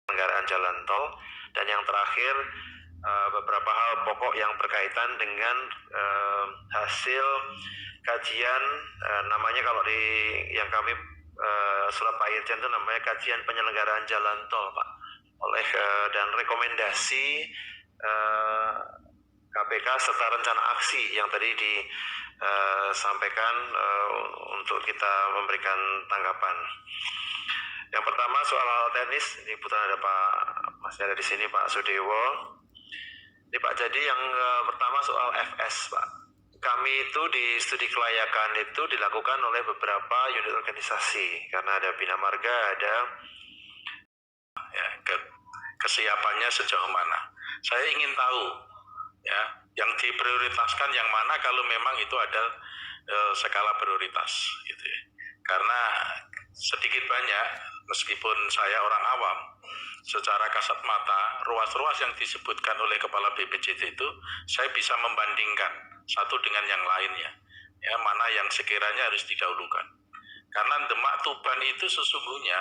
penyelenggaraan jalan tol, dan yang terakhir beberapa hal pokok yang berkaitan dengan hasil kajian, namanya kalau di yang kami surat Pak Irjen itu namanya kajian penyelenggaraan jalan tol, Pak, oleh dan rekomendasi KPK serta rencana aksi yang tadi disampaikan untuk kita memberikan tanggapan. Yang pertama soal hal teknis, ini kebetulan ada Pak, masih ada di sini Pak Sudewo. Ini Pak, jadi yang pertama soal FS, Pak. Kami itu di studi kelayakan itu dilakukan oleh beberapa unit organisasi, karena ada Bina Marga, ada ya, kesiapannya sejauh mana. Saya ingin tahu ya, yang diprioritaskan yang mana kalau memang itu ada skala prioritas gitu ya. Karena sedikit banyak, meskipun saya orang awam, secara kasat mata ruas-ruas yang disebutkan oleh Kepala BPJT itu saya bisa membandingkan satu dengan yang lainnya ya, mana yang sekiranya harus didahulukan. Karena Demak Tuban itu sesungguhnya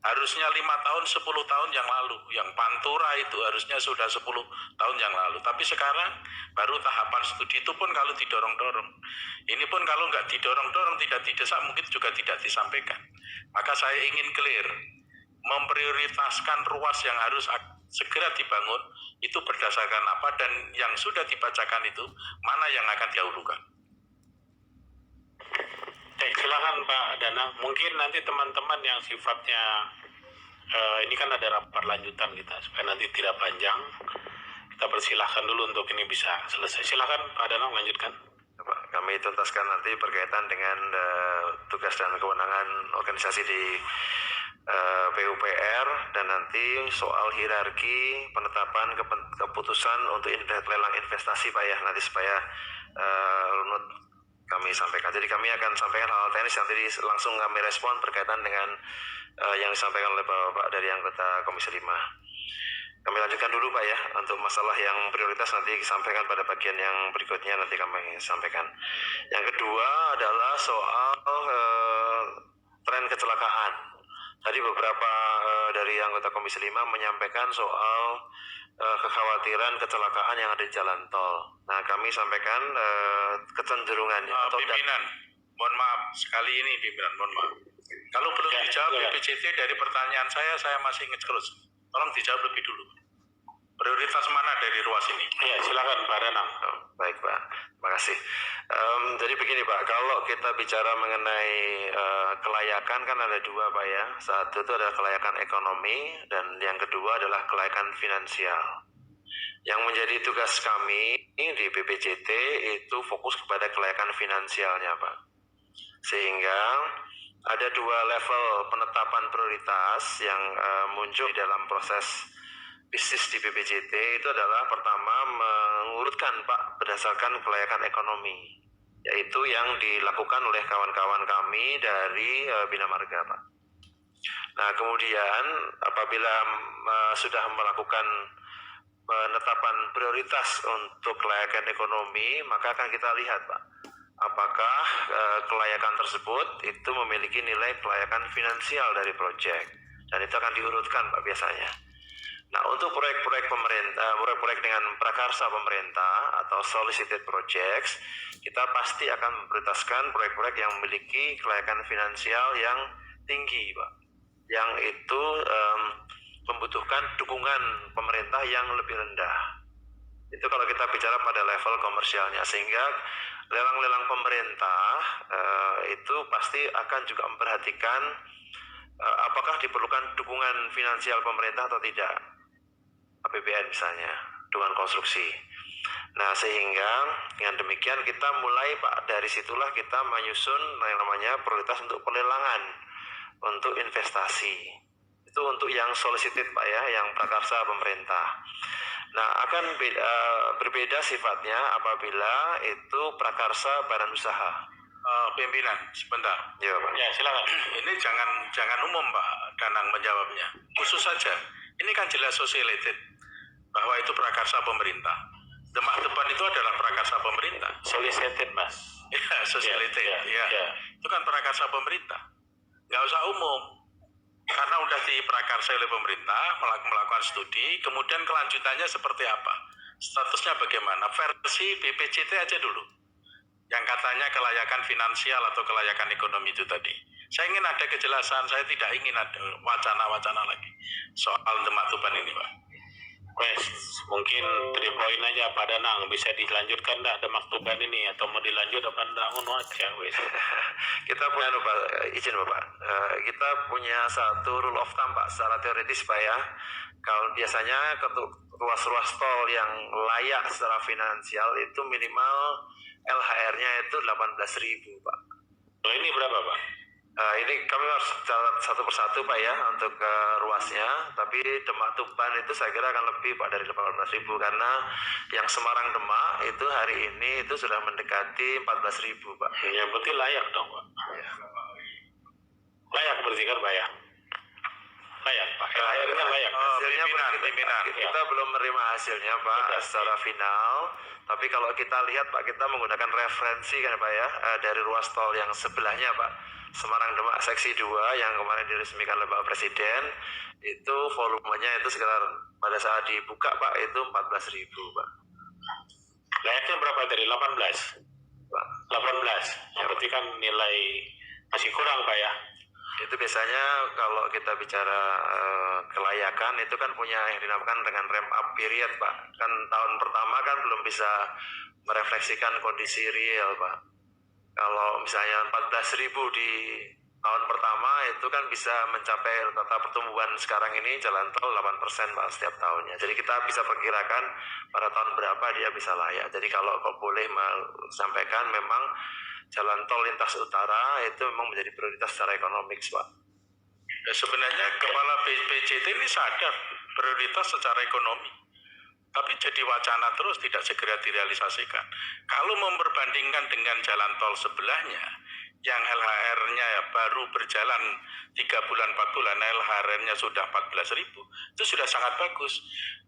harusnya 5 tahun, 10 tahun yang lalu. Yang Pantura itu harusnya sudah 10 tahun yang lalu. Tapi sekarang baru tahapan studi itu pun kalau didorong-dorong. Ini pun kalau nggak didorong-dorong, tidak didesak, mungkin juga tidak disampaikan. Maka saya ingin clear, memprioritaskan ruas yang harus segera dibangun, itu berdasarkan apa, dan yang sudah dibacakan itu, mana yang akan didahulukan. Silakan Pak Danang. Mungkin nanti teman-teman yang sifatnya ini kan ada rapat lanjutan kita supaya nanti tidak panjang, kita persilahkan dulu untuk ini bisa selesai. Silakan Pak Danang lanjutkan. Pak, kami tuntaskan nanti berkaitan dengan tugas dan kewenangan organisasi di PUPR, dan nanti soal hierarki penetapan keputusan untuk lelang investasi, Pak ya, nanti supaya kami sampaikan. Jadi kami akan sampaikan hal teknis yang tadi langsung kami respon berkaitan dengan yang disampaikan oleh Bapak dari anggota Komisi 5. Kami lanjutkan dulu Pak ya, untuk masalah yang prioritas nanti disampaikan pada bagian yang berikutnya, nanti kami sampaikan. Yang kedua adalah soal tren kecelakaan. Tadi beberapa dari anggota Komisi 5 menyampaikan soal kekhawatiran kecelakaan yang ada di jalan tol. Nah, kami sampaikan kecenderungannya. Pimpinan, mohon maaf sekali ini pimpinan, mohon maaf. Kalau belum dijawab BPJT dari pertanyaan saya masih ingat terus. Tolong dijawab lebih dulu. Prioritas mana dari ruas ini? Ya, silakan Pak Danang. Oh, baik Pak, terima kasih. Jadi begini Pak, kalau kita bicara mengenai kelayakan kan ada dua Pak ya. Satu itu adalah kelayakan ekonomi, dan yang kedua adalah kelayakan finansial. Yang menjadi tugas kami di BPJT itu fokus kepada kelayakan finansialnya Pak. Sehingga ada dua level penetapan prioritas yang muncul dalam proses bisnis di BPJT. Itu adalah pertama mengurutkan Pak berdasarkan kelayakan ekonomi, yaitu yang dilakukan oleh kawan-kawan kami dari Bina Marga Pak. Nah kemudian apabila sudah melakukan penetapan prioritas untuk kelayakan ekonomi, maka akan kita lihat Pak, apakah kelayakan tersebut itu memiliki nilai kelayakan finansial dari proyek, dan itu akan diurutkan Pak biasanya. Nah untuk proyek-proyek pemerintah, proyek-proyek dengan prakarsa pemerintah atau solicited projects, kita pasti akan memprioritaskan proyek-proyek yang memiliki kelayakan finansial yang tinggi Pak, yang itu membutuhkan dukungan pemerintah yang lebih rendah. Itu kalau kita bicara pada level komersialnya, sehingga lelang-lelang pemerintah itu pasti akan juga memperhatikan apakah diperlukan dukungan finansial pemerintah atau tidak, APBN misalnya, dukungan konstruksi. Nah sehingga dengan demikian kita mulai Pak, dari situlah kita menyusun yang namanya prioritas untuk pelelangan untuk investasi. Itu untuk yang solicited Pak ya, yang prakarsa pemerintah. Nah akan berbeda sifatnya apabila itu prakarsa badan usaha. Pimpinan, sebentar. Ya Pak. Ya silakan. Ini jangan umum Pak Danang menjawabnya. Khusus saja. Ini kan jelas sociated bahwa itu prakarsa pemerintah. Demak Tuban itu adalah prakarsa pemerintah. Solicited Mas. Ya, sociated. Ya. Itu kan prakarsa pemerintah. Nggak usah umum. Karena udah diprakarsa oleh pemerintah, melakukan studi, kemudian kelanjutannya seperti apa? Statusnya bagaimana? Versi BPJT aja dulu. Yang katanya kelayakan finansial atau kelayakan ekonomi itu tadi. Saya ingin ada kejelasan, saya tidak ingin ada wacana-wacana lagi soal Demak Tuban ini, Pak. Wes, mungkin 3 poin aja Pak Danang, bisa dilanjutkan enggak Demak Tuban ini, atau mau dilanjut apa enggak, ngono aja wes. Kita punya Pak, izin Bapak, kita punya satu rule of thumb Pak, secara teoritis Pak ya. Kalau biasanya ruas-ruas tol yang layak secara finansial itu minimal LHR-nya itu 18.000 Pak. Oh, ini berapa Pak? Ini kami harus catat satu persatu Pak ya untuk ruasnya, tapi Demak Tuban itu saya kira akan lebih Pak dari 18.000, karena yang Semarang Demak itu hari ini itu sudah mendekati 14.000 Pak. Ya berarti layak dong Pak. Ya. Layak berarti kan Pak ya? Layak Pak. Akhirnya layak. Hasilnya pimpinan. Kita belum menerima hasilnya Pak secara final. Tapi kalau kita lihat Pak, kita menggunakan referensi kan Pak ya, dari ruas tol yang sebelahnya Pak, Semarang Demak seksi 2 yang kemarin diresmikan oleh Pak Presiden, itu volumenya itu sekitar pada saat dibuka Pak itu 14.000 Pak. Layaknya berapa tadi? 18? Pak. 18? Ya, berarti kan nilai masih kurang Pak ya? Itu biasanya kalau kita bicara kelayakan itu kan punya yang dinamakan dengan ramp up period Pak. Kan tahun pertama kan belum bisa merefleksikan kondisi real Pak. Kalau misalnya 14.000 di tahun pertama itu kan bisa mencapai rata pertumbuhan sekarang ini jalan tol 8% Pak setiap tahunnya. Jadi kita bisa perkirakan pada tahun berapa dia bisa layak. Jadi kalau boleh sampaikan, memang jalan tol lintas utara itu memang menjadi prioritas secara ekonomi Pak. Ya, sebenarnya Kepala BPJT ini sadar prioritas secara ekonomi, tapi jadi wacana terus tidak segera direalisasikan. Kalau memperbandingkan dengan jalan tol sebelahnya, yang LHR-nya ya baru berjalan 3 bulan 4 bulan, LHR-nya sudah 14.000, itu sudah sangat bagus.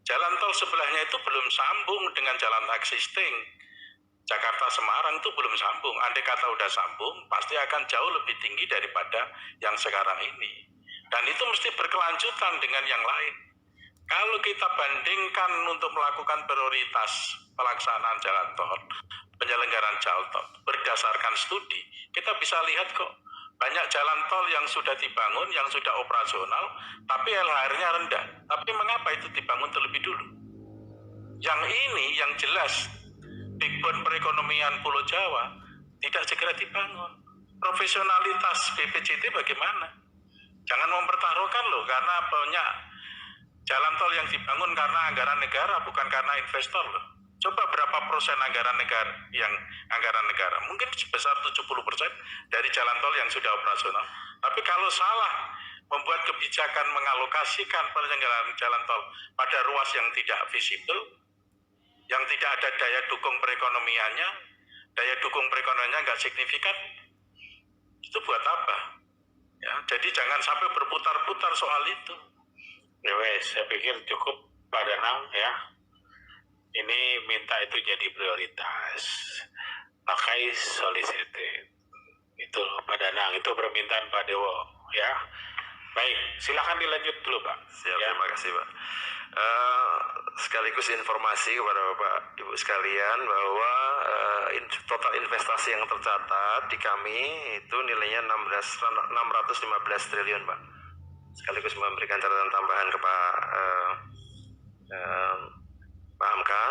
Jalan tol sebelahnya itu belum sambung dengan jalan existing. Jakarta Semarang itu belum sambung. Andai kata udah sambung, pasti akan jauh lebih tinggi daripada yang sekarang ini. Dan itu mesti berkelanjutan dengan yang lain. Kalau kita bandingkan untuk melakukan prioritas pelaksanaan jalan tol, penyelenggaraan jalan tol berdasarkan studi, kita bisa lihat kok banyak jalan tol yang sudah dibangun, yang sudah operasional, tapi LHR-nya rendah. Tapi mengapa itu dibangun terlebih dulu? Yang ini yang jelas backbone perekonomian Pulau Jawa tidak segera dibangun. Profesionalitas BPJT bagaimana? Jangan mempertaruhkan loh, karena banyak jalan tol yang dibangun karena anggaran negara, bukan karena investor loh. Coba berapa persen anggaran negara yang anggaran negara? Mungkin sebesar 70% dari jalan tol yang sudah operasional. Tapi kalau salah membuat kebijakan mengalokasikan penyelenggaraan jalan tol pada ruas yang tidak visible, yang tidak ada daya dukung perekonomiannya, daya dukung perekonomiannya nggak signifikan, itu buat apa? Ya, jadi jangan sampai berputar-putar soal itu. Ya wes, saya pikir cukup Pak Danang ya. Ini minta itu jadi prioritas. Pakai solicited. Itu Pak Danang, itu permintaan Pak Dewo ya. Baik, silakan dilanjut dulu Pak. Siap, ya. Terima kasih Pak. Sekaligus informasi kepada Bapak Ibu sekalian bahwa total investasi yang tercatat di kami itu nilainya 615 triliun Pak. Sekaligus memberikan catatan tambahan ke Pak Hamka.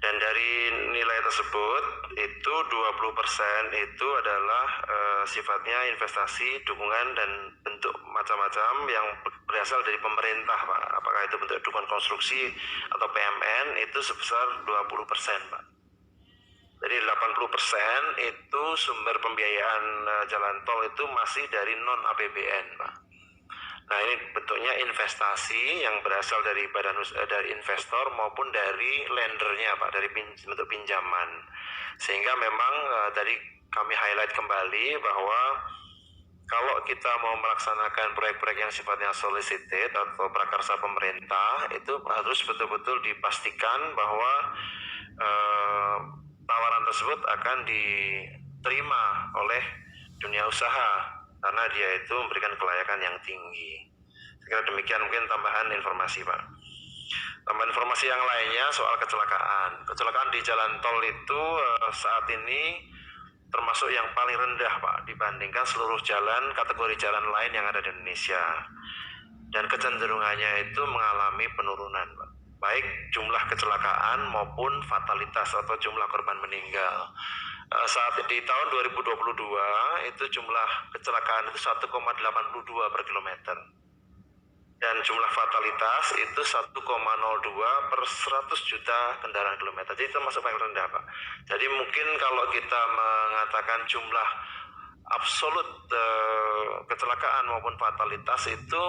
Dan dari nilai tersebut itu 20% itu adalah sifatnya investasi, dukungan dan bentuk macam-macam yang berasal dari pemerintah Pak. Apakah itu bentuk dukungan konstruksi atau PMN, itu sebesar 20% Pak. Jadi 80% itu sumber pembiayaan jalan tol itu masih dari non APBN Pak. Nah, ini bentuknya investasi yang berasal dari dari investor maupun dari lendernya Pak, dari bentuk pinjaman. Sehingga memang tadi kami highlight kembali bahwa kalau kita mau melaksanakan proyek-proyek yang sifatnya solicited atau prakarsa pemerintah, itu harus betul-betul dipastikan bahwa tawaran tersebut akan diterima oleh dunia usaha. karena dia itu memberikan kelayakan yang tinggi. Sekira demikian mungkin tambahan informasi Pak. Tambahan informasi yang lainnya soal kecelakaan. Kecelakaan di jalan tol itu saat ini termasuk yang paling rendah Pak dibandingkan seluruh jalan kategori jalan lain yang ada di Indonesia. Dan kecenderungannya itu mengalami penurunan Pak. Baik jumlah kecelakaan maupun fatalitas atau jumlah korban meninggal. Saat di tahun 2022 itu jumlah kecelakaan itu 1,82 per kilometer. Dan jumlah fatalitas itu 1,02 per 100 juta kendaraan kilometer. Jadi termasuk paling rendah Pak. Jadi mungkin kalau kita mengatakan jumlah absolut kecelakaan maupun fatalitas itu